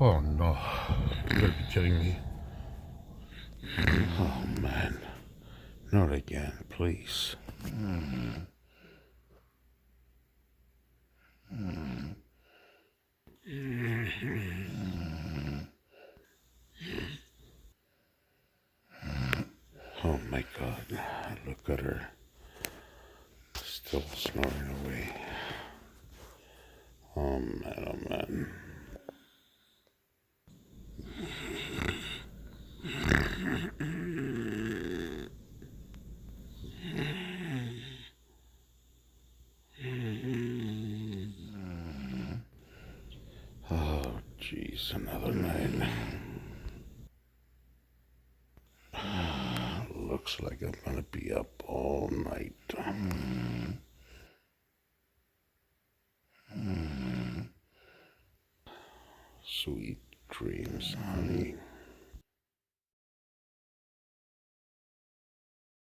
Oh no. You gotta be kidding me. Oh man. Not again, please. Oh my god. Look at her. Still snoring away. Oh man, oh man. Oh jeez, another night. Looks like I'm gonna be up all night. Sweet dreams, honey.